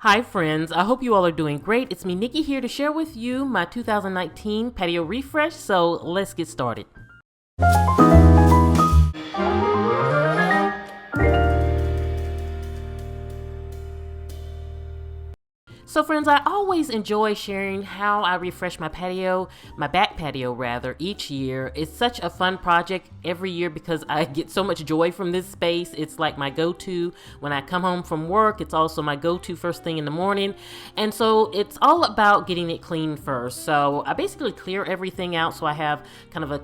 Hi friends, I hope you all are doing great. It's me, Nikki, here to share with you my 2019 patio refresh, so let's get started. So friends, I always enjoy sharing how I refresh my back patio rather, each year. It's such a fun project every year because I get so much joy from this space. It's like my go-to when I come home from work. It's also my go-to first thing in the morning. And so it's all about getting it clean first. So I basically clear everything out so I have kind of a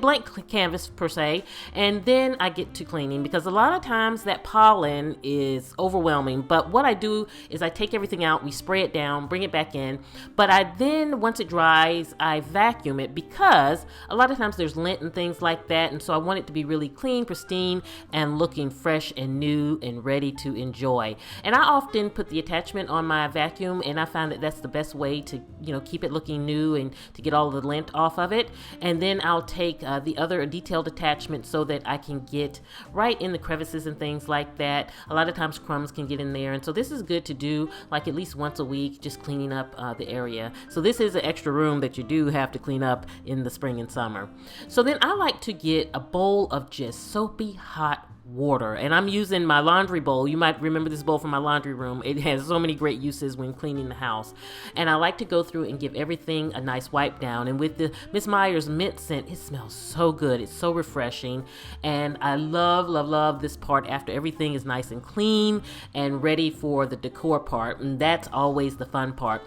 blank canvas per se, and then I get to cleaning because a lot of times that pollen is overwhelming. But what I do is I take everything out, we spray it down, bring it back in, but I then, once it dries, I vacuum it because a lot of times there's lint and things like that, and so I want it to be really clean, pristine, and looking fresh and new and ready to enjoy. And I often put the attachment on my vacuum, and I find that that's the best way to keep it looking new and to get all the lint off of it. And then I'll take the other detailed attachment so that I can get right in the crevices and things like that. A lot of times crumbs can get in there, and so this is good to do like at least once a week, just cleaning up the area. So this is an extra room that you do have to clean up in the spring and summer. So then I like to get a bowl of just soapy hot water, and I'm using my laundry bowl. You might remember this bowl from my laundry room. It has so many great uses when cleaning the house, and I like to go through and give everything a nice wipe down. And with the Miss Meyer's mint scent, it smells so good. It's so refreshing, and I love this part after everything is nice and clean and ready for the decor part, and that's always the fun part.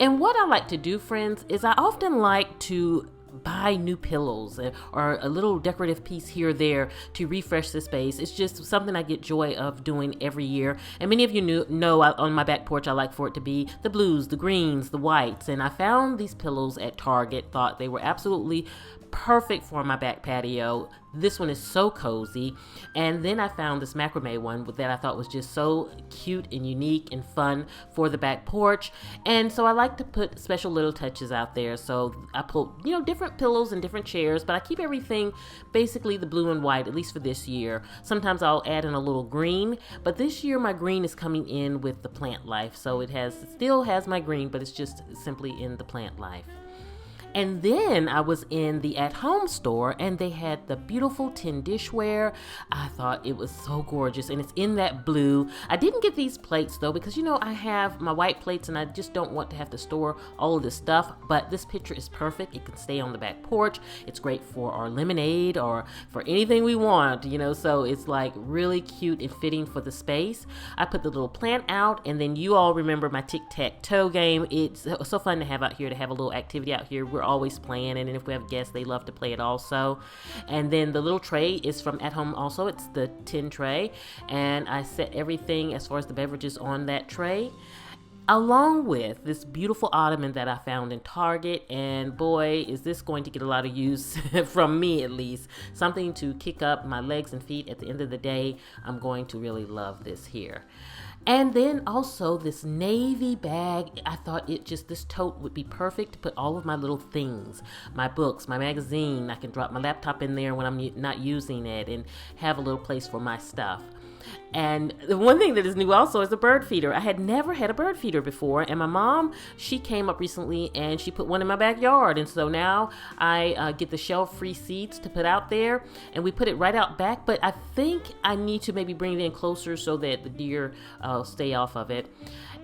And what I like to do, friends, is I often like to buy new pillows or a little decorative piece here or there to refresh the space. It's just something I get joy of doing every year. And many of you know on my back porch I like for it to be the blues, the greens, the whites. And I found these pillows at Target, thought they were absolutely perfect for my back patio. This one is so cozy. And then I found this macrame one that I thought was just so cute and unique and fun for the back porch. And so I like to put special little touches out there. So I put, different pillows and different chairs, but I keep everything basically the blue and white, at least for this year. Sometimes I'll add in a little green, but this year my green is coming in with the plant life. So it still has my green, but it's just simply in the plant life. And then I was in the At Home store, and they had the beautiful tin dishware. I thought it was so gorgeous, and it's in that blue. I didn't get these plates though because I have my white plates and I just don't want to have to store all of this stuff. But this picture is perfect. It can stay on the back porch. It's great for our lemonade or for anything we want, so it's like really cute and fitting for the space. I put the little plant out, and then you all remember my tic-tac-toe game. It's so fun to have out here, to have a little activity out here. We're always playing, and if we have guests, they love to play it also. And then the little tray is from At Home also. It's the tin tray, and I set everything as far as the beverages on that tray, along with this beautiful ottoman that I found in Target. And boy, is this going to get a lot of use from me, at least. Something to kick up my legs and feet at the end of the day. I'm going to really love this here. And then also this navy bag. I thought this tote would be perfect to put all of my little things, my books, my magazine. I can drop my laptop in there when I'm not using it and have a little place for my stuff. And the one thing that is new also is a bird feeder. I had never had a bird feeder before, and my mom, she came up recently and she put one in my backyard. And so now I get the shell-free seeds to put out there, and we put it right out back. But I think I need to maybe bring it in closer so that the deer stay off of it.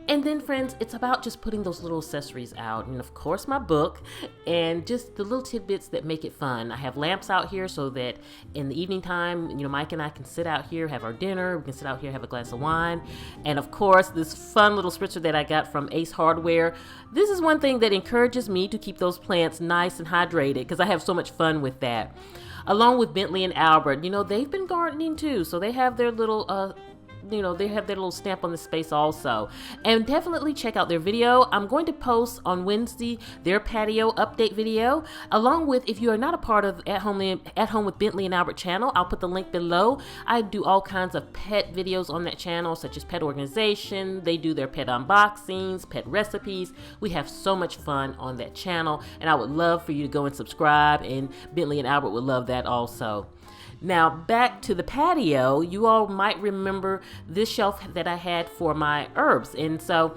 And then, friends, it's about just putting those little accessories out. And of course, my book, and just the little tidbits that make it fun. I have lamps out here so that in the evening time, Mike and I can sit out here, have our dinner. We can sit out here, have a glass of wine. And of course, this fun little spritzer that I got from Ace Hardware. This is one thing that encourages me to keep those plants nice and hydrated because I have so much fun with that. Along with Bentley and Albert, they've been gardening too. So they have their little they have their little stamp on the space also. And definitely check out their video. I'm going to post on Wednesday their patio update video, along with, if you are not a part of At Home with Bentley and Albert channel, I'll put the link below. I do all kinds of pet videos on that channel, such as pet organization. They do their pet unboxings, pet recipes. We have so much fun on that channel, and I would love for you to go and subscribe, and Bentley and Albert would love that also. Now back to the patio, you all might remember this shelf that I had for my herbs. And so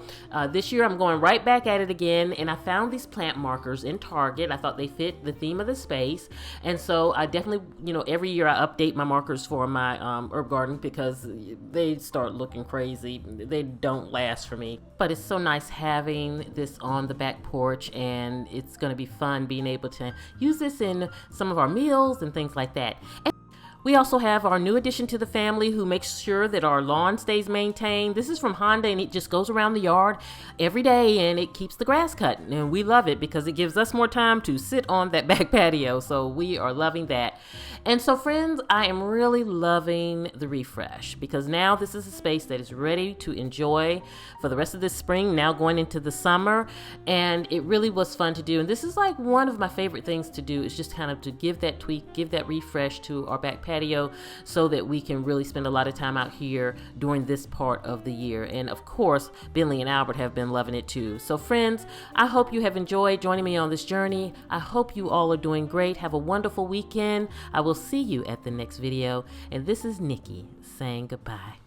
this year I'm going right back at it again, and I found these plant markers in Target. I thought they fit the theme of the space. And so I definitely, every year I update my markers for my herb garden because they start looking crazy. They don't last for me. But it's so nice having this on the back porch, and it's going to be fun being able to use this in some of our meals and things like that. We also have our new addition to the family who makes sure that our lawn stays maintained. This is from Honda, and it just goes around the yard every day, and it keeps the grass cut. And we love it because it gives us more time to sit on that back patio. So we are loving that. And so, friends, I am really loving the refresh because now this is a space that is ready to enjoy for the rest of this spring, now going into the summer. And it really was fun to do. And this is like one of my favorite things to do, is just kind of to give that tweak, give that refresh to our back patio so that we can really spend a lot of time out here during this part of the year. And of course, Bentley and Albert have been loving it too. So friends, I hope you have enjoyed joining me on this journey. I hope you all are doing great. Have a wonderful weekend. I will see you at the next video. And this is Nikki saying goodbye.